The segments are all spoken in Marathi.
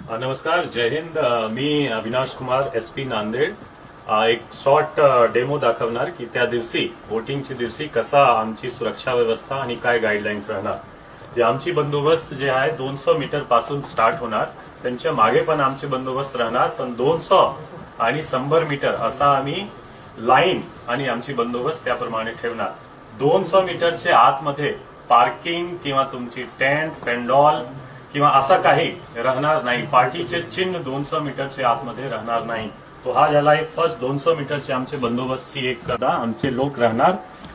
नमस्कार, जय हिंद. मी अविनाश कुमार, SP नांदेड. एक शॉर्ट डेमो दाखवणार की त्या दिवशी वोटिंगच्या दिवशी कसा आमची सुरक्षा व्यवस्था आणि काय गाईडलाईन्स राहणार. जे आमची बंदोबस्त जे आहे 200 मीटर पासून स्टार्ट होणार, त्यांच्या मागे पण आमचे बंदोबस्त राहणार, पण 200 आणि 100 मीटर असा आम्ही लाईन आणि आमची बंदोबस्त त्याप्रमाणे ठेवणार. 200 मीटरच्या आतमध्ये पार्किंग किंवा तुमची टेंट, पेंडॉल किंवा असा काही राहणार नाही. पार्टीचे चिन्ह 200 मीटरच्या आतमध्ये राहणार नाही. तो हा झाला एक फर्स्ट 200 मीटरचे आमचे बंदोबस्तची एक आमचे लोक राहणार,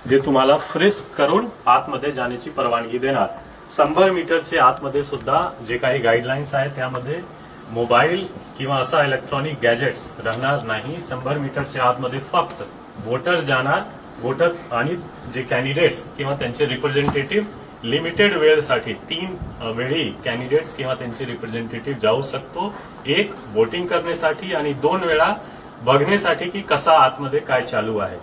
जे तुम्हाला फ्रिस्क करून आतमध्ये जाण्याची परवानगी देणार. 100 मीटरच्या आतमध्ये सुद्धा जे काही गाईडलाईन्स आहेत त्यामध्ये मोबाईल किंवा असा इलेक्ट्रॉनिक गॅजेट्स राहणार नाही. 100 मीटरच्या आतमध्ये फक्त वोटर जाणार. वोटर आणि जे कॅन्डिडेट्स किंवा त्यांचे रिप्रेझेंटेटिव्ह लिमिटेड वेळसाठी 3 वेळी कॅन्डिडेट्स किंवा त्यांचे रिप्रेझेंटेटिव्ह जाऊ शकतो. एक वोटिंग करण्यासाठी आणि 2 वेळा बघण्यासाठी की कसा आतमध्ये काय चालू आहे.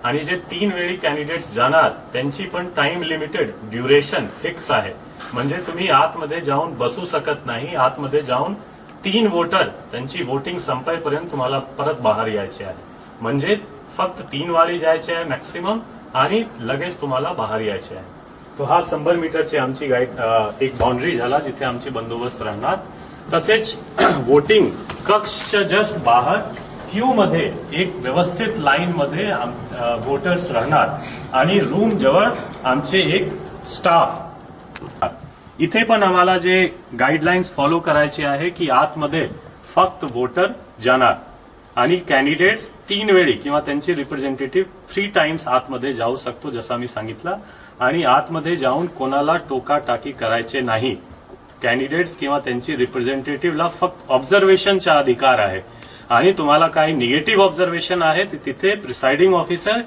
आणि जे 3 वेळी कॅन्डिडेट्स जाणार त्यांची पण टाइम लिमिटेड ड्युरेशन फिक्स आहे. म्हणजे तुम्ही आतमध्ये जाऊन बसू शकत नाही. आतमध्ये जाऊन 3 वोटर त्यांची वोटिंग संपेपर्यंत तुम्हाला परत बाहेर यायचे आहे. म्हणजे फक्त 3 वारी जायचे आहे मॅक्सिमम आणि लगेच तुम्हाला बाहेर यायचे आहे. तो हा 100 मीटरची आमची एक बाउंड्री झाला जिथे आमची बंदोबस्त राहणार. तसेच वोटिंग कक्षच्या जस्ट बाहेर क्यू मध्ये एक व्यवस्थित लाईन मध्ये वोटर्स राहणार आणि रूम जवळ आमचे एक स्टाफ. इथे पण आम्हाला जे गाईडलाईन्स फॉलो करायचे आहे की आतमध्ये फक्त वोटर जाणार आणि कॅन्डिडेट्स 3 वेळी किंवा त्यांचे रिप्रेझेंटेटिव्ह 3 टाइम्स आतमध्ये जाऊ शकतो जसं मी सांगितलं. आणि आतमध्ये जाऊन कोणाला टोकाटाकी करायचे नाही. कॅन्डिडेट्स किंवा त्यांची रिप्रेझेंटेटिव्हला फक्त ऑब्झर्वेशनचा अधिकार आहे. आणि तुम्हाला काही निगेटिव्ह ऑब्झर्वेशन आहे तिथे प्रिसाइडिंग ऑफिसर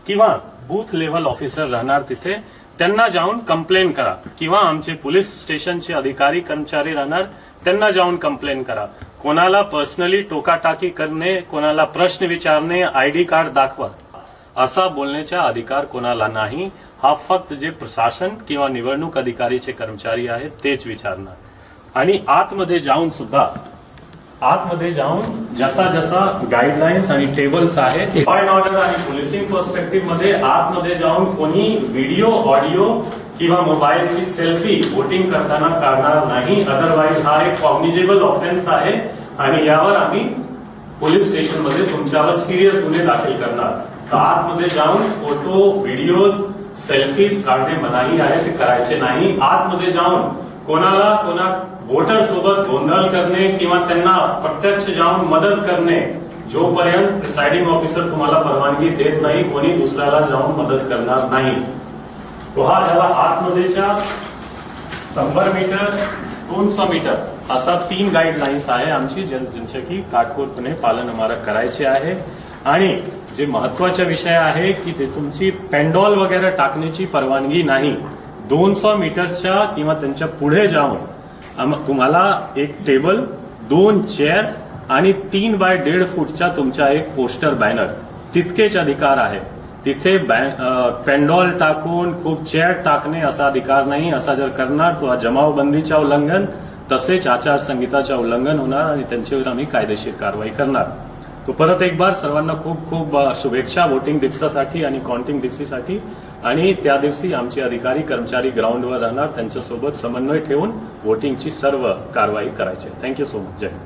किंवा बूथ लेव्हल ऑफिसर राहणार. तिथे त्यांना जाऊन कंप्लेन करा किंवा आमचे पोलीस स्टेशनचे अधिकारी कर्मचारी राहणार, त्यांना जाऊन कंप्लेन करा. कोणाला पर्सनली टोकाटाकी करणे, कोणाला प्रश्न विचारणे, ID कार्ड दाखवा असा बोलण्याचा अधिकार कोणाला नाही. हा फक्त जे प्रशासन किंवा निवडणूक अधिकारीचे कर्मचारी आहेत तेच विचारणार. आणि आतमध्ये जाऊन सुद्धा जसा जसा गाईडलाईन्स आणि टेबल्स आहेत लॉ अँड ऑर्डर आणि पोलिसिंग पर्स्पेक्टिव्ह मध्ये आतमध्ये जाऊन कोणी व्हिडिओ, ऑडिओ किंवा मोबाईलची सेल्फी वोटिंग करताना काढणार नाही. अदरवाईज हा एक कॉग्निजेबल ऑफेन्स आहे आणि यावर आम्ही पोलीस स्टेशनमध्ये तुमच्यावर सिरियस गुन्हे दाखल करणार. तर आतमध्ये जाऊन फोटो, व्हिडिओज, सेल्फीज काढणे मनाई आहे, ते करायचे नाही. आतमध्ये जाऊन कोणा वोटर सोबत गोंधळ करणे किंवा त्यांना प्रत्यक्ष जाऊन मदत करणे जोपर्यंत प्रिसाइडिंग ऑफिसर तुम्हाला परवानगी देत नाही, कोणी दुसऱ्याला जाऊन मदत करणार नाही. तो हा झाला आतमध्येच्या 100 मीटर, 200 मीटर असा 3 गाईडलाईन्स आहे आमची, ज्यांचे की काटकोरपणे पालन आम्हाला करायचे आहे. आणि जे महत्वाचा विषय आहे की ते तुमची पेंडॉल वगैरे टाकण्याची परवानगी नाही. 200 मीटरच्या किंवा त्यांच्या पुढे जाऊन तुम्हाला एक टेबल, 2 चेअर आणि 3 बाय 1.5 फूटचा तुमचा एक पोस्टर बॅनर तितकेच अधिकार आहे. तिथे पेंडॉल टाकून खूप चेअर टाकणे असा अधिकार नाही. असा जर करणार तो जमावबंदीचा उल्लंघन तसेच आचारसंहिताचा उल्लंघन होणार आणि त्यांच्यावर आम्ही कायदेशीर कारवाई करणार. तो परत एक बार सर्वांना खूप खूप शुभेच्छा वोटिंग दिवसासाठी आणि काउंटिंग दिवशीसाठी. आणि त्या दिवशी आमचे अधिकारी कर्मचारी ग्राउंडवर राहणार, त्यांच्यासोबत समन्वय ठेवून वोटिंगची सर्व कारवाई करायची. Thank you so much. जय हिंद.